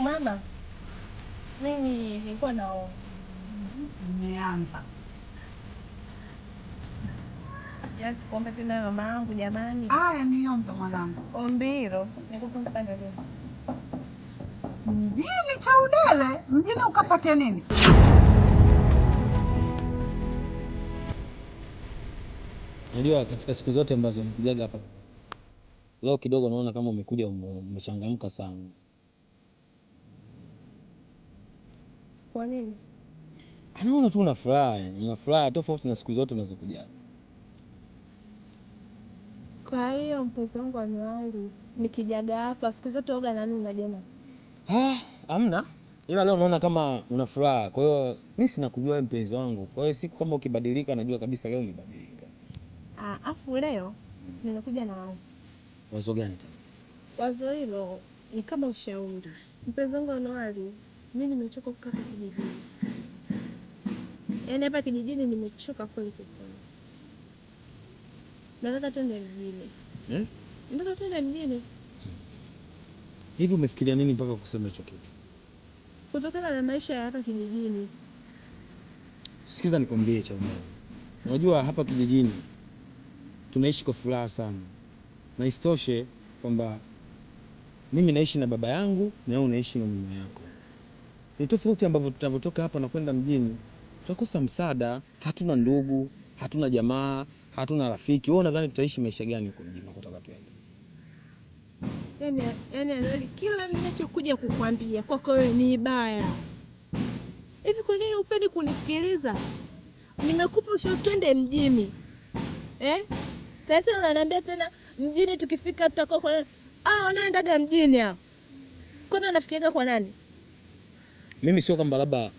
Mama, mimi nilikuwa nao. Nimeanza. Yes, kuomba tena mama yangu jamani. Haya niombe mwanangu. Ombi hilo, nikupe mstari leo. Mjini Chaudele, mjini ukapate nini? Unajua katika siku zote ambazo nimekujaga hapa, leo kidogo naona kama umekuja umechangamka sana. Kwa nini? Anaona tu una furaha tofauti na siku zote unazokuja. Kwa hiyo mpenzi wangu aniwali nikijaga hapa siku zote oga na nini unajema? Hamna. Ila leo naona kama una furaha. Kwa hiyo mimi sina kujua wewe mpenzi wangu. Kwa hiyo siku kama ukibadilika najua kabisa leo umebadilika. Afu leo nimekuja na wazo. Wazo gani tena? Wazo hilo ni kama ushauri. Mpenzi wangu aniwali, mimi nimechoka kukaa kijijini. Yaani hapa kijijini nimechoka kweli kweli. Nataka twende mjini. Nataka twende mjini. Hivi umefikiria nini mpaka kusema hicho kitu? Kutokana na maisha ya hapa kijijini. Sikiza nikwambie Chaudele. Unajua hapa kijijini tunaishi kwa furaha sana. Na isitoshe kwamba mimi naishi na baba yangu na wewe unaishi na mama yako. Ni tofauti ambavyo tutavotoka hapa na kwenda mjini. Tutakosa msaada, hatuna ndugu, hatuna jamaa, hatuna rafiki. Wewe unadhani tutaishi maisha gani huko mjini kutoka twende? Yaani kila ninachokuja kukwambia kwako wewe ni baya. Hivi kwa nini upendi kunisikiliza? Nimekupa ushauri twende mjini. Sasa unaniambia tena mjini tukifika tutakuwa kwa unaendaga mjini hapo. Kwani unafikiria kwa nani? Mimi sio kwamba labda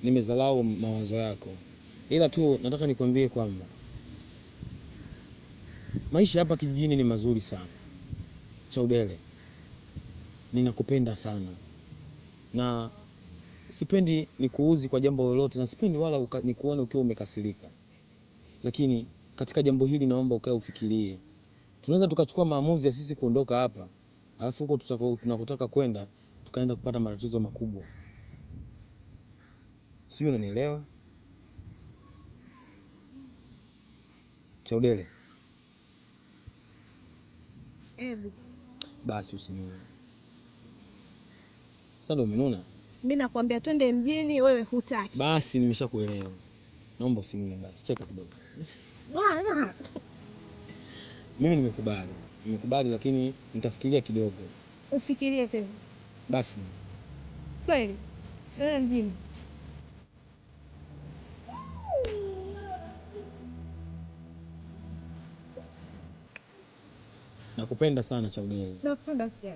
nimezalau mawazo yako. Ila tu nataka nikwambie kwamba maisha hapa kijijini ni mazuri sana. Chaudele, ninakupenda sana. Na sipendi nikuuzi kwa jambo lolote na sipendi wala nikuone ukiwa umekasirika. Lakini katika jambo hili naomba ukae ufikirie. Tunaweza tukachukua maamuzi ya sisi kuondoka hapa. Alafu huko tunakotaka kwenda tukaenda kupata matatizo makubwa. Sio, unanielewa? Chaudele. Basi usinune. Sasa ndio umenuna? Mimi nakwambia twende mjini wewe hutaki. Basi nimeshakuelewa. Naomba usinune basi. Cheka kidogo. Bwana. Mimi nimekubali. Nimekubali lakini nitafikiria kidogo. Ufikirie tena. Basi. Kweli. Sio mjini. Nakupenda sana Chaudele. Nakupenda pia.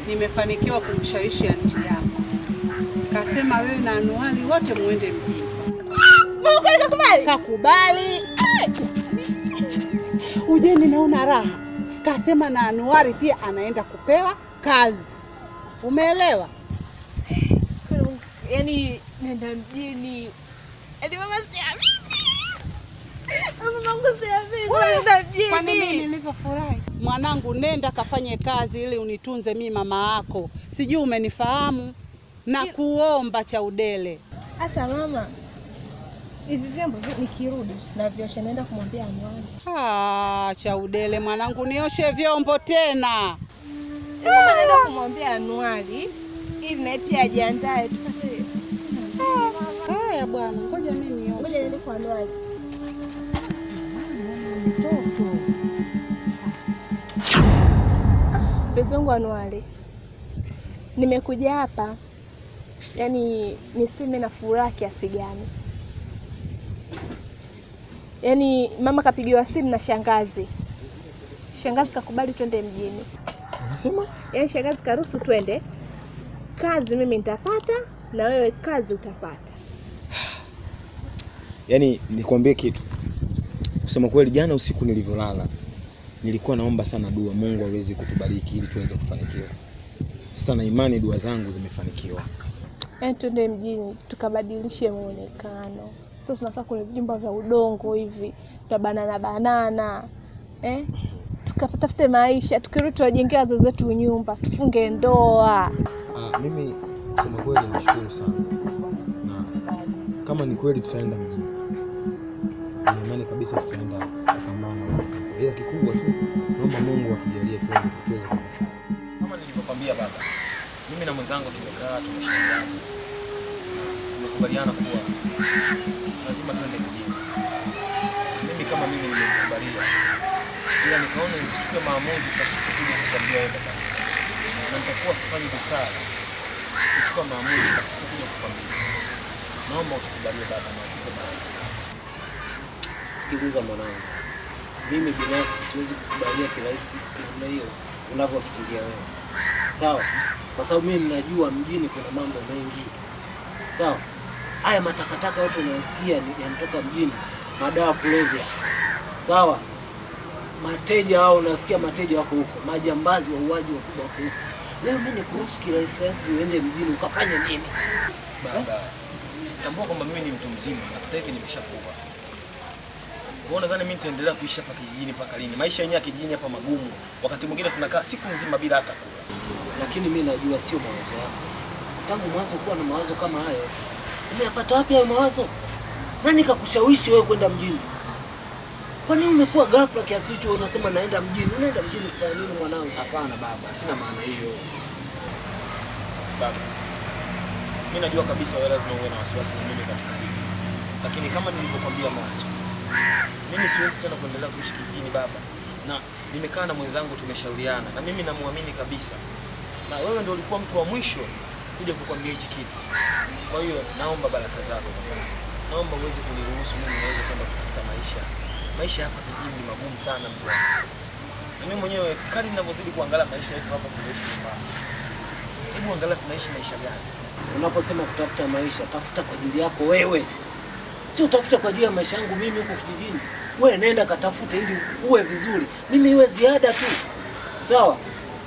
Nimefanikiwa kumshawishi anti yako. Kasema wewe na Anuari wote muende mjini. Kakubali. Ujeni naona raha. Kasema na Anuari pia anaenda kupewa kazi. Umeelewa? Yaani nenda mjini. Yaani mama siamini. Mama siamini. Nenda mjini. Kwa nini nilivyofurahi? Mwanangu nenda kafanye kazi ili unitunze mimi mama yako. Sijui umenifahamu na kuomba Chaudele. Asa mama. Hivi vyombo nikirudi na vioshe naenda kumwambia Anuari. Chaudele mwanangu nioshe vyombo tena. Naenda kumwambia Anuari ili naye pia ajiandae tupate. Haya bwana, ngoja mimi nioshe. Ngoja niende kwa Anuari. Mtoto. Mpenzi wangu Anuari. Nimekuja hapa. Yaani niseme na furaha kiasi gani. Yaani mama kapigiwa simu na shangazi. Shangazi kakubali twende mjini. Unasema? Yaani shangazi karuhusu twende. Kazi mimi nitapata na wewe kazi utapata. Yaani nikwambie kitu. Kusema kweli jana usiku nilivyolala nilikuwa naomba sana dua Mungu aweze kutubariki ili tuweze kufanikiwa. Sasa na imani dua zangu zimefanikiwa. Twende mjini tukabadilishe muonekano. Sasa tunakaa kwenye vijumba vya udongo hivi, banana. Tukatafute maisha, tukirudi tuwajengea wazazi wetu nyumba, tufunge ndoa. Mimi kusema kweli nashukuru sana. Na kama ni kweli tutaenda mjini, na imani kabisa tutaenda kupambana huko. Ila kikubwa tu naomba Mungu atujalie tuweze kufanikiwa. Kama nilivyokuambia baba, mimi na mwenzangu tumekaa tumeshauriana. Tumekubaliana kuwa lazima tuende mjini. Mimi kama mimi nimekubalia. Ila nikaona nisichukue maamuzi kwa siku kuja kukwambia wewe baba. Na nitakuwa sifanyi busara kuchukua maamuzi kwa siku kuja kukwambia. Naomba utukubalie baba na utupe baraka zako. Sikiliza mwanangu. Mimi binafsi siwezi kukubalia kirahisi namna hiyo unavyofikiria wewe. Sawa? Kwa sababu mimi ninajua mjini kuna mambo mengi. Sawa? Haya matakataka yote unayosikia yanatoka mjini, madawa kulevya. Sawa? Mateja hao unasikia mateja wako huko, majambazi wauaji wakubwa wako huko. Leo mimi nikuruhusu kirahisi uende mjini ukafanya nini? Baba, tambua kwamba mimi ni mtu mzima na sasa hivi nimeshakuwa. Wewe unadhani mimi nitaendelea kuishi hapa kijijini mpaka lini? Maisha yenyewe kijijini hapa magumu. Wakati mwingine tunakaa siku nzima bila hata kula. Lakini mimi najua sio mawazo yako. Tangu mwanzo kuwa na mawazo kama hayo. Umeyapata wapi hayo mawazo? Nani kakushawishi wewe kwenda mjini? Kwa nini umekuwa ghafla kiasi hicho unasema naenda mjini? Unaenda mjini kufanya nini mwanangu? Hapana baba, sina maana hiyo. Baba, mimi najua kabisa wewe lazima uwe na wasiwasi na mimi katika hili. Lakini kama nilivyokuambia mwanzo, mimi siwezi tena kuendelea kuishi kijijini baba. Na nimekaa na mwenzangu tumeshauriana na mimi namuamini kabisa. Na wewe ndio ulikuwa mtu wa mwisho kuja kukwambia hichi kitu. Kwa hiyo naomba baraka zako baba. Naomba uweze kuniruhusu mimi niweze kwenda kutafuta maisha. Maisha hapa kijijini ni magumu sana mzee. Na mimi mwenyewe kadri ninavyozidi kuangalia maisha yetu hapa tunaishi nyumbani. Hebu angalia tunaishi maisha gani? Unaposema kutafuta maisha, tafuta kwa ajili yako wewe. Si utafuta kwa ajili ya maisha yangu mimi huko kijijini. Wewe nenda katafute ili uwe vizuri. Mimi iwe ziada tu. Sawa?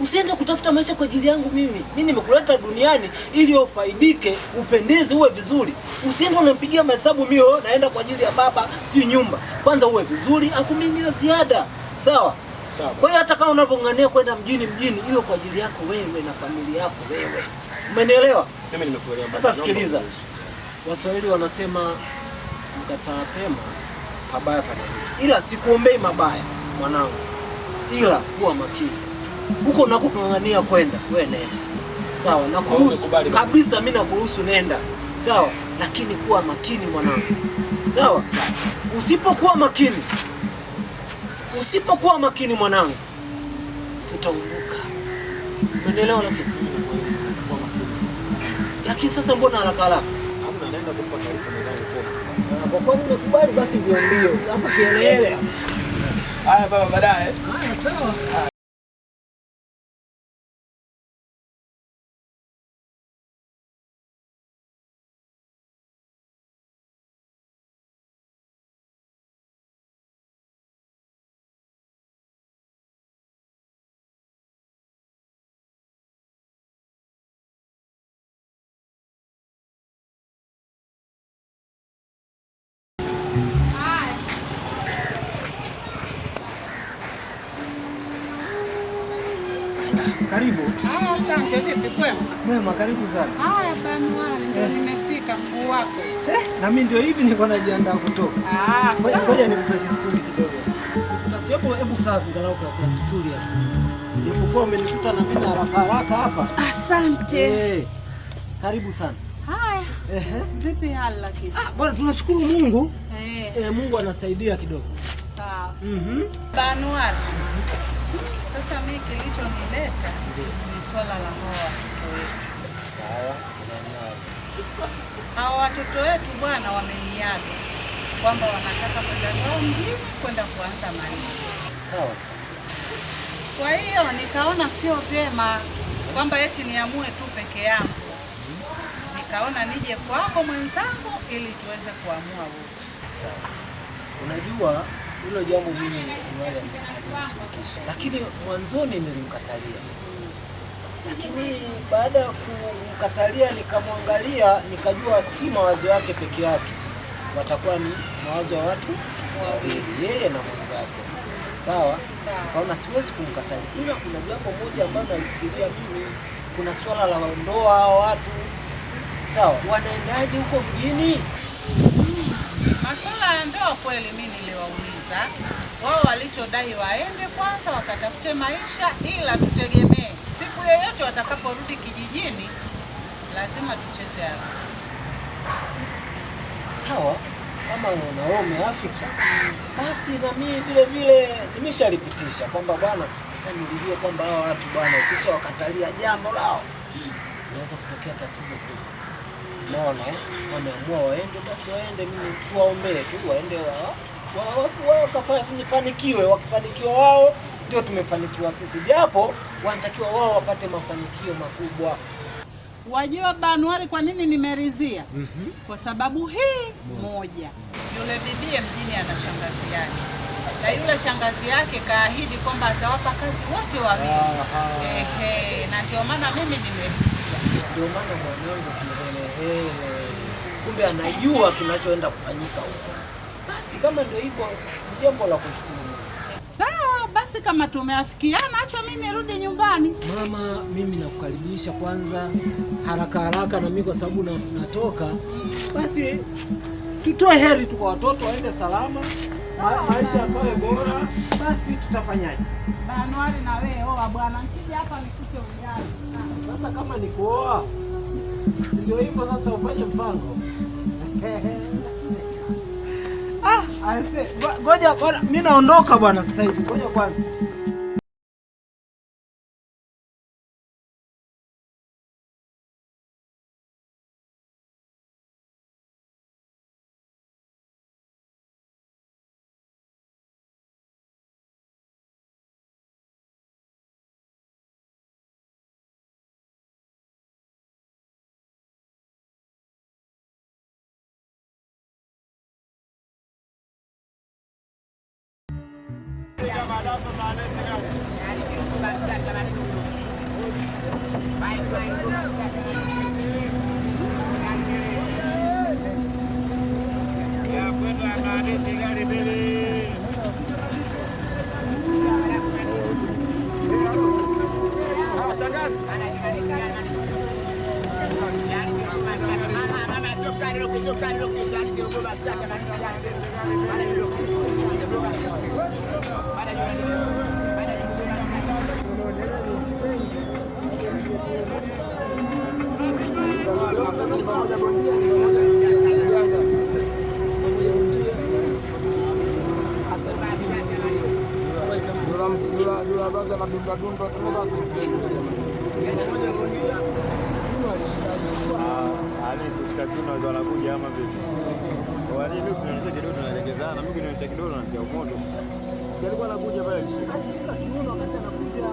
Usiende kutafuta maisha kwa ajili yangu mimi. Mimi nimekuleta duniani ili ufaidike, upendeze, uwe vizuri. Usiende unampigia mahesabu mimi naenda kwa ajili ya baba, si nyumba. Kwanza uwe vizuri, afu mimi niwe ziada. Sawa? Sawa. Kwa hiyo hata kama unavyong'ania kwenda mjini iwe kwa ajili yako wewe na familia yako wewe. Umenielewa? Mimi nimekuelewa baba. Sasa sikiliza. Waswahili wanasema mkataa pema pabaya panarudi. Ila sikuombei mabaya mwanangu. Ila kuwa makini. Huko unakung'ang'ania kwenda, wewe nenda. Sawa, nakuruhusu kabisa, mimi nakuruhusu nenda. Sawa, lakini kuwa makini mwanangu. Sawa? Usipokuwa makini mwanangu, tutaumbuka. Umeelewa lakini sasa mbona haraka? Hamna, naenda kumpa taarifa mwenzangu kwa. Kwa kwani umekubali basi ndio. Hapo kielele. Haya baba, baadaye. Haya sawa. Karibu. Asante. Vipi kwema? Mwema, karibu sana. Haya Banuari, ndio nimefika mguu wako. Na mimi ndio hivi nilikuwa najiandaa kutoka. Ngoja nikupe desturi kidogo. Hebu kaa angalau kwa desturi hapa. Nilipokuwa umenikuta na mimi haraka hapa. Asante. Karibu sana. Haya. Vipi hali lakini? Bwana tunashukuru Mungu. Mungu anasaidia kidogo. Sawa. Banuari. Sasa mimi kilichonileta ni swala la hawa watoto wetu. Sawa. Hawa watoto wetu bwana wameniaga kwamba wanataka kwenda zao mjini kwenda kuanza maisha. Sawa sawa. Kwa hiyo nikaona sio vyema kwamba eti niamue tu peke yangu. Nikaona nije kwako mwenzangu ili tuweze kuamua wote. Sawa sawa. Unajua hilo jambo mimi nilimshirikisha, lakini mwanzoni nilimkatalia, lakini baada ya kumkatalia nikamwangalia, nikajua si mawazo yake peke yake, watakuwa ni mawazo ya watu wawili, yeye na mwenzake. Sawa? Kaona siwezi kumkatalia, ila kuna jambo moja ambalo nalifikiria mimi, kuna swala la ndoa watu. Sawa, wanaendaje huko mjini? Masuala ya ndoa kweli mimi niliwauliza. Wao walichodai waende kwanza wakatafute maisha, ila tutegemee siku yoyote watakaporudi kijijini lazima tucheze harusi. Sawa, kama unaona umeafiki, basi na mimi vile vile nimeshalipitisha kwamba bwana, sasa nilijue kwamba hao watu bwana ukisha wakatalia jambo lao inaweza kutokea tatizo kubwa. Unaona wameamua waende, basi waende, mimi tuwaombee tu waende wakafanikiwe. Wakifanikiwa wao ndio tumefanikiwa sisi, japo wanatakiwa wao wapate mafanikio makubwa. Wajua Banuari kwa nini nimeridhia? Kwa sababu hii moja, yule bibie mjini ana shangazi yake, na yule shangazi yake kaahidi kwamba atawapa kazi wote wawili. Na ndio maana mimi nimeridhia. Ndio maana mwanangu kielele, kumbe anajua kinachoenda kufanyika huko. Basi kama ndio hivyo, ni jambo la kushukuru. Sawa, basi kama tumeafikiana, acha mimi nirudi nyumbani. Mama, mimi nakukaribisha kwanza haraka na mimi kwa sababu natoka. Basi tutoe heri tu kwa watoto waende salama, maisha yakawe bora. Basi tutafanyaje? Banuari na wewe oa bwana, nikija hapa nikupe ujali. Sasa kama nikuoa, si ndio hivyo sasa ufanye mpango. Ngoja bwana, mimi naondoka bwana sasa hivi. Ngoja kwanza. Wanakuja ama vipi? Wale mimi kunionyesha kidogo tunaelekezana, mimi kunionyesha kidogo na moto. Si alikuwa anakuja pale alishika kiuno wakati anakuja.